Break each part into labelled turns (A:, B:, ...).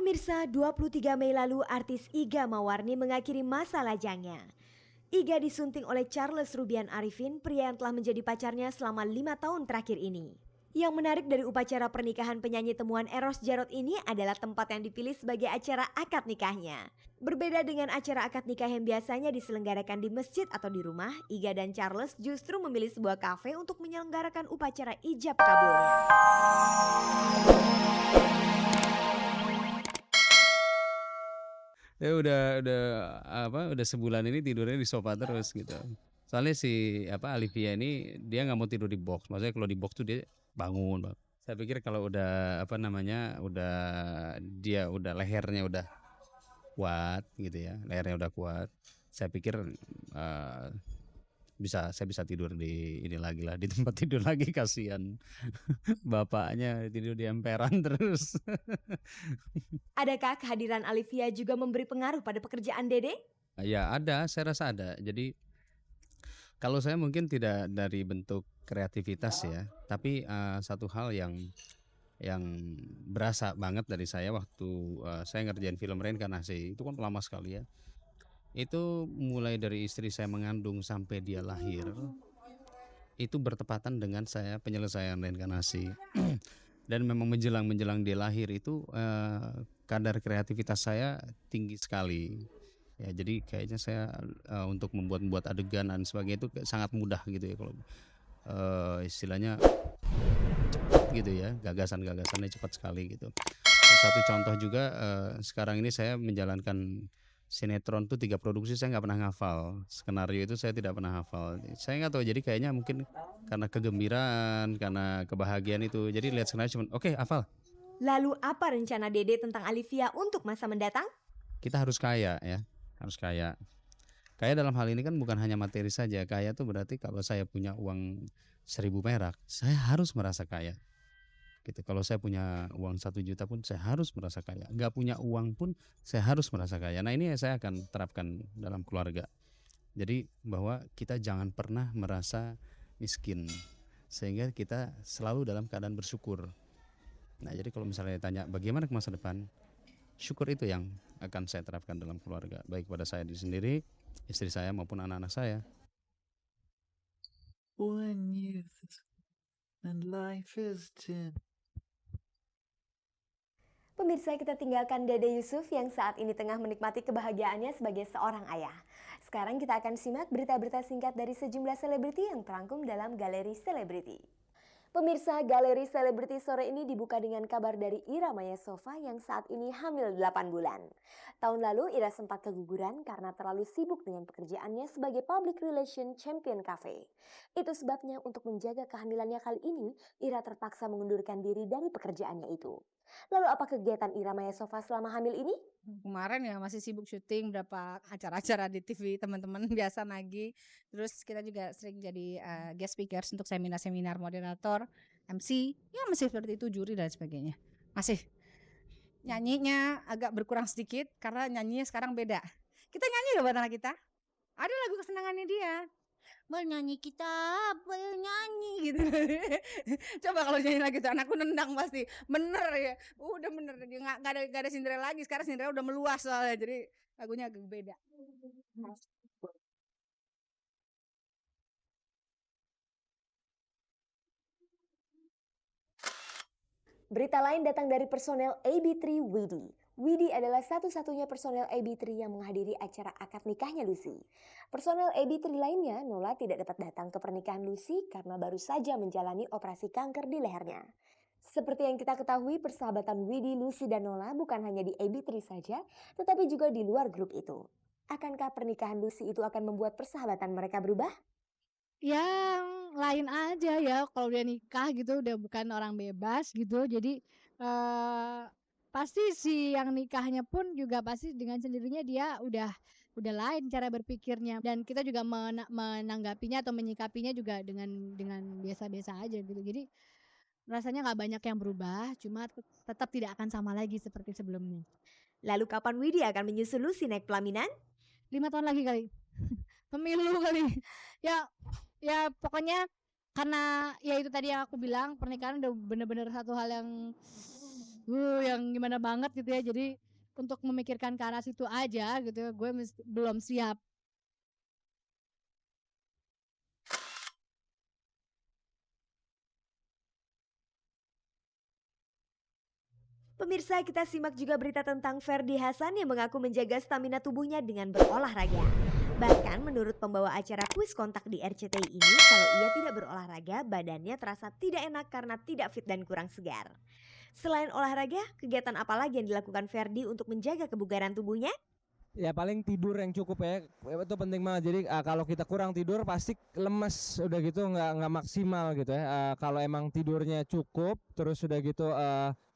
A: Pemirsa, 23 Mei lalu artis Iga Mawarni mengakhiri masa lajangnya. Iga disunting oleh Charles Rubian Arifin, pria yang telah menjadi pacarnya selama 5 tahun terakhir ini. Yang menarik dari upacara pernikahan penyanyi temuan Eros Djarot ini adalah tempat yang dipilih sebagai acara akad nikahnya. Berbeda dengan acara akad nikah yang biasanya diselenggarakan di masjid atau di rumah, Iga dan Charles justru memilih sebuah kafe untuk menyelenggarakan upacara ijab kabulnya.
B: Ya udah sebulan ini tidurnya di sofa terus gitu. Soalnya si Alivia ini dia nggak mau tidur di box. Maksudnya kalau di box tuh dia bangun. Saya pikir kalau udah udah lehernya udah kuat gitu ya, lehernya udah kuat. Saya pikir saya bisa tidur di ini lagi lah, di tempat tidur lagi, kasihan bapaknya tidur di emperan terus.
A: Adakah kehadiran Alivia juga memberi pengaruh pada pekerjaan Dede?
B: Ya ada, saya rasa ada. Jadi kalau saya mungkin tidak dari bentuk kreativitas ya, tapi satu hal yang berasa banget dari saya waktu saya ngerjain film Reinkarnasi itu kan lama sekali ya. Itu mulai dari istri saya mengandung sampai dia lahir, itu bertepatan dengan saya penyelesaian reinkarnasi. Dan memang menjelang dia lahir itu kadar kreativitas saya tinggi sekali. Ya, jadi kayaknya saya untuk membuat adegan dan sebagainya itu sangat mudah gitu ya, kalau istilahnya cepat gitu ya, gagasannya cepat sekali gitu. Satu contoh juga, sekarang ini saya menjalankan sinetron tuh 3 produksi, saya nggak pernah hafal skenario, itu saya tidak pernah hafal. Saya nggak tahu, jadi kayaknya mungkin karena kegembiraan, karena kebahagiaan itu, jadi lihat skenario cuman oke, hafal.
A: Lalu apa rencana Dede tentang Alivia untuk masa mendatang?
B: Kita harus kaya ya, harus kaya. Kaya dalam hal ini kan bukan hanya materi saja. Kaya tuh berarti kalau saya punya uang 1.000 perak, saya harus merasa kaya. Gitu. Kalau saya punya uang 1 juta pun saya harus merasa kaya. Gak punya uang pun saya harus merasa kaya. Nah, ini saya akan terapkan dalam keluarga. Jadi bahwa kita jangan pernah merasa miskin, sehingga kita selalu dalam keadaan bersyukur. Nah, jadi kalau misalnya ditanya bagaimana ke masa depan, syukur itu yang akan saya terapkan dalam keluarga, baik pada saya sendiri, istri saya maupun anak-anak saya.
C: When youth and life is thin.
A: Pemirsa, kita tinggalkan Dede Yusuf yang saat ini tengah menikmati kebahagiaannya sebagai seorang ayah. Sekarang kita akan simak berita-berita singkat dari sejumlah selebriti yang terangkum dalam Galeri Selebriti. Pemirsa, Galeri Selebriti sore ini dibuka dengan kabar dari Ira Maya Sova yang saat ini hamil 8 bulan. Tahun lalu Ira sempat keguguran karena terlalu sibuk dengan pekerjaannya sebagai Public Relation Champion Cafe. Itu sebabnya untuk menjaga kehamilannya kali ini, Ira terpaksa mengundurkan diri dari pekerjaannya itu. Lalu apa kegiatan Ira Maya Sova selama hamil ini?
D: Kemarin ya masih sibuk syuting berapa acara-acara di TV, teman-teman biasa nagih. Terus kita juga sering jadi guest speakers untuk seminar-seminar, moderator, MC. Ya masih seperti itu, juri dan sebagainya. Masih. Nyanyinya agak berkurang sedikit karena nyanyinya sekarang beda. Kita nyanyi loh buat anak kita. Ada lagu kesenangannya dia. Bernyanyi kita, bernyanyi gitu. Coba kalau nyanyi lagi tuh anakku nendang pasti. Bener ya, udah bener. Gak ada Cinderella lagi, sekarang Cinderella udah meluas soalnya. Jadi lagunya agak beda.
A: Berita lain datang dari personel AB3 Widi. Widi adalah satu-satunya personel AB3 yang menghadiri acara akad nikahnya Lucy. Personel AB3 lainnya, Nola tidak dapat datang ke pernikahan Lucy karena baru saja menjalani operasi kanker di lehernya. Seperti yang kita ketahui, persahabatan Widi, Lucy, dan Nola bukan hanya di AB3 saja, tetapi juga di luar grup itu. Akankah pernikahan Lucy itu akan membuat persahabatan mereka berubah?
E: Yang lain aja ya, kalau dia nikah gitu udah bukan orang bebas gitu, jadi pasti si yang nikahnya pun juga pasti dengan sendirinya dia udah lain cara berpikirnya, dan kita juga menanggapinya atau menyikapinya juga dengan biasa-biasa aja gitu. Jadi rasanya nggak banyak yang berubah, cuma tetap tidak akan sama lagi seperti sebelumnya.
A: Lalu kapan Widi akan menyusul Lucy naik pelaminan?
E: 5 tahun lagi kali. Pemilu kali. Ya pokoknya karena ya itu tadi yang aku bilang, pernikahan udah bener-bener satu hal yang yang gimana banget gitu ya. Jadi untuk memikirkan ke arah situ aja gitu ya, gue belum siap.
A: Pemirsa, kita simak juga berita tentang Ferdy Hasan yang mengaku menjaga stamina tubuhnya dengan berolahraga. Bahkan menurut pembawa acara kuis kontak di RCTI ini, kalau ia tidak berolahraga, badannya terasa tidak enak karena tidak fit dan kurang segar. Selain olahraga, kegiatan apa lagi yang dilakukan Ferdy untuk menjaga kebugaran tubuhnya?
F: Ya paling tidur yang cukup ya, itu penting banget. Jadi kalau kita kurang tidur pasti lemes, udah gitu nggak maksimal gitu ya. Kalau emang tidurnya cukup, terus udah gitu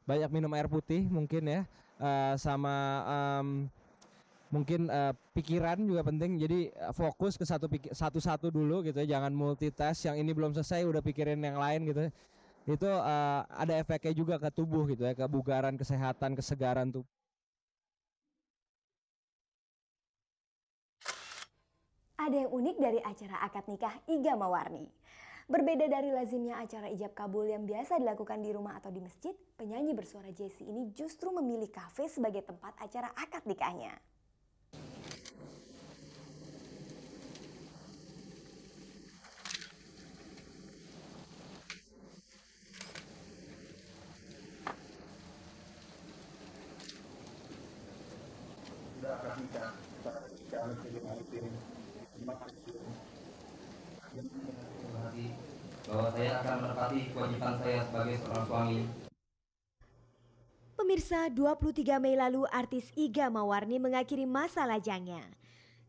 F: banyak minum air putih mungkin ya, sama mungkin pikiran juga penting. Jadi fokus ke satu-satu dulu gitu ya, jangan multitask. Yang ini belum selesai udah pikirin yang lain gitu. Itu ada efeknya juga ke tubuh gitu ya, kebugaran, kesehatan, kesegaran tubuh.
A: Ada yang unik dari acara akad nikah Iga Mawarni. Berbeda dari lazimnya acara ijab kabul yang biasa dilakukan di rumah atau di masjid, penyanyi bersuara Jessie ini justru memilih kafe sebagai tempat acara akad nikahnya.
G: Bahwa saya akan menepati kewajiban saya sebagai seorang suami.
A: Pemirsa, 23 Mei lalu artis Iga Mawarni mengakhiri masa lajangnya.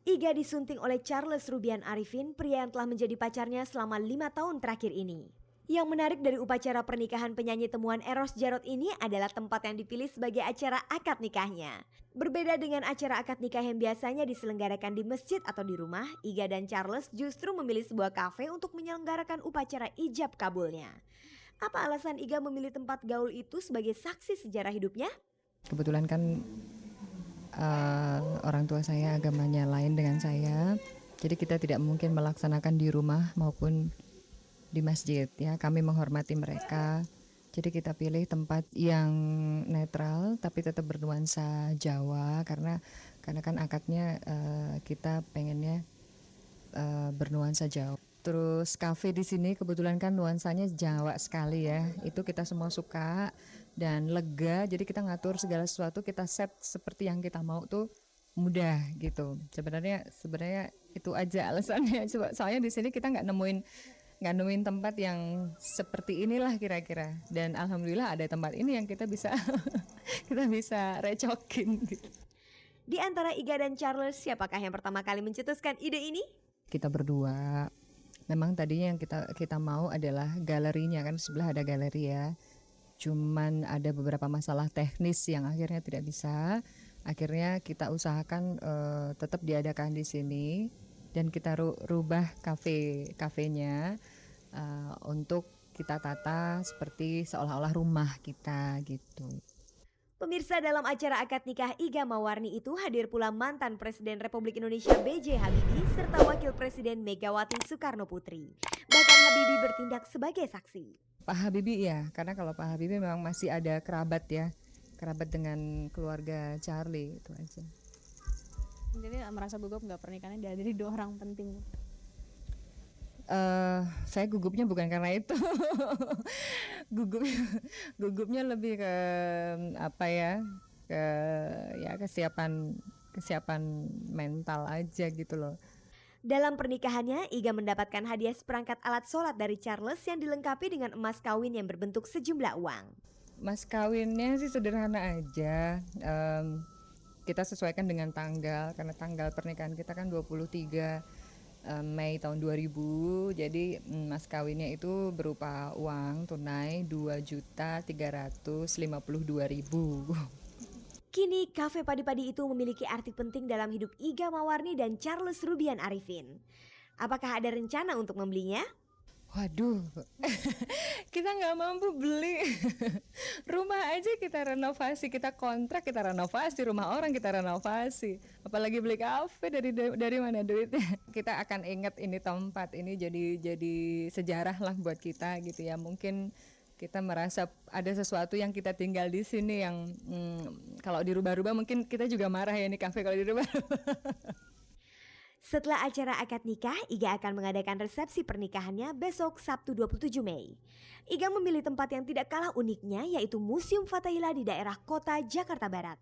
A: Iga disunting oleh Charles Rubian Arifin, pria yang telah menjadi pacarnya selama 5 tahun terakhir ini. Yang menarik dari upacara pernikahan penyanyi temuan Eros Jarot ini adalah tempat yang dipilih sebagai acara akad nikahnya. Berbeda dengan acara akad nikah yang biasanya diselenggarakan di masjid atau di rumah, Iga dan Charles justru memilih sebuah kafe untuk menyelenggarakan upacara ijab kabulnya. Apa alasan Iga memilih tempat gaul itu sebagai saksi sejarah hidupnya?
H: Kebetulan kan orang tua saya agamanya lain dengan saya, jadi kita tidak mungkin melaksanakan di rumah maupun di masjid ya. Kami menghormati mereka, jadi kita pilih tempat yang netral tapi tetap bernuansa Jawa karena kan akadnya kita pengennya bernuansa Jawa. Terus kafe di sini kebetulan kan nuansanya Jawa sekali ya. Itu kita semua suka dan lega. Jadi kita ngatur segala sesuatu, kita set seperti yang kita mau tuh mudah gitu. Sebenarnya itu aja alasannya. Soalnya di sini kita nggak nemuin tempat yang seperti inilah kira-kira. Dan alhamdulillah ada tempat ini yang kita bisa kita bisa recokin gitu.
A: Di antara Iga dan Charles, siapakah yang pertama kali mencetuskan ide ini?
H: Kita berdua. Memang tadinya yang kita mau adalah galerinya, kan sebelah ada galeri ya. Cuman ada beberapa masalah teknis yang akhirnya tidak bisa. Akhirnya kita usahakan tetap diadakan di sini dan kita rubah kafenya untuk kita tata seperti seolah-olah rumah kita gitu.
A: Pemirsa, dalam acara akad nikah Iga Mawarni itu hadir pula mantan Presiden Republik Indonesia B.J. Habibie serta Wakil Presiden Megawati Soekarno Putri. Bahkan Habibie bertindak sebagai saksi.
H: Pak Habibie ya, karena kalau Pak Habibie memang masih ada kerabat dengan keluarga Charlie, itu aja.
E: Jadi merasa gugup nggak pernikahannya dihadiri 2 orang penting?
H: Saya gugupnya bukan karena itu. Gugupnya lebih ke apa ya? Kesiapan mental aja gitu loh.
A: Dalam pernikahannya, Iga mendapatkan hadiah seperangkat alat sholat dari Charles yang dilengkapi dengan emas kawin yang berbentuk sejumlah uang.
H: Mas kawinnya sih sederhana aja. Kita sesuaikan dengan tanggal, karena tanggal pernikahan kita kan 23 Mei tahun 2000. Jadi mas kawinnya itu berupa uang tunai 2.352.000.
A: Kini kafe padi-padi itu memiliki arti penting dalam hidup Iga Mawarni dan Charles Rubian Arifin. Apakah ada rencana untuk membelinya?
H: Waduh, kita nggak mampu beli. Rumah aja kita renovasi, kita kontrak, kita renovasi, rumah orang kita renovasi. Apalagi beli kafe, dari mana duitnya? Kita akan ingat ini tempat ini jadi sejarah lah buat kita gitu ya. Mungkin kita merasa ada sesuatu yang kita tinggal di sini yang kalau dirubah-rubah mungkin kita juga marah ya, ini kafe kalau dirubah.
A: Setelah acara akad nikah, Iga akan mengadakan resepsi pernikahannya besok Sabtu 27 Mei. Iga memilih tempat yang tidak kalah uniknya, yaitu Museum Fathahillah di daerah kota Jakarta Barat.